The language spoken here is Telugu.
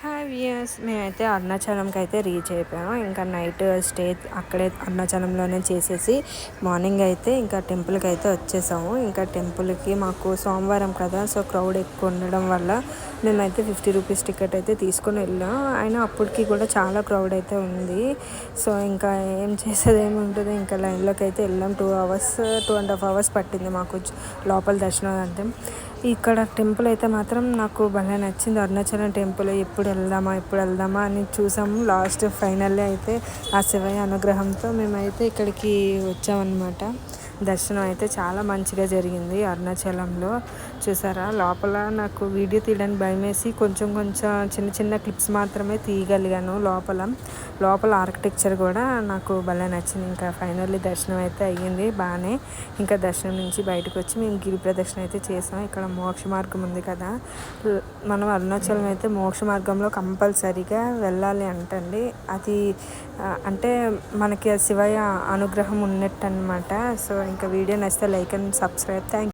హాయ్ వియర్స్, మేమైతే అరుణాచలంకి అయితే రీచ్ అయిపోయాము. ఇంకా నైట్ స్టే అక్కడే అరుణాచలంలోనే చేసేసి మార్నింగ్ అయితే ఇంకా టెంపుల్కి అయితే వచ్చేసాము. ఇంకా టెంపుల్కి మాకు సోమవారం కదా, సో క్రౌడ్ ఎక్కువ ఉండడం వల్ల మేమైతే 50 రూపీస్ టికెట్ అయితే తీసుకొని వెళ్ళాం. అయినా అప్పటికి కూడా చాలా క్రౌడ్ అయితే ఉంది. సో ఇంకా ఏం చేసేది ఏముంటుంది, ఇంకా లైన్లోకి అయితే వెళ్ళాం. 2.5 hours పట్టింది మాకు లోపల దర్శనం అంటే. ఇక్కడ టెంపుల్ అయితే మాత్రం నాకు భలే నచ్చింది. అరుణాచలం టెంపుల్ ఎప్పుడు వెళ్దామా అని చూసాము. లాస్ట్ ఫైనల్లీ అయితే ఆ శివయ్య అనుగ్రహంతో మేమైతే ఇక్కడికి వచ్చామన్నమాట. దర్శనం అయితే చాలా మంచిగా జరిగింది అరుణాచలంలో. చూసారా, లోపల నాకు వీడియో తీయడానికి భయమేసి కొంచెం చిన్న చిన్న క్లిప్స్ మాత్రమే తీయగలిగాను. లోపల ఆర్కిటెక్చర్ కూడా నాకు భలే నచ్చింది. ఇంకా ఫైనల్లీ దర్శనం అయితే అయ్యింది బాగానే. ఇంకా దర్శనం నుంచి బయటకు వచ్చి మేము గిరి ప్రదక్షిణ అయితే చేసాం. ఇక్కడ మోక్ష మార్గం ఉంది కదా, మనం అరుణాచలం అయితే మోక్ష మార్గంలో కంపల్సరీగా వెళ్ళాలి అంటండి. అది అంటే మనకి శివయ్య అనుగ్రహం ఉన్నట్టు అనమాట. సో ఇంకా వీడియో నచ్చితే లైక్ అండ్ సబ్స్క్రైబ్. థ్యాంక్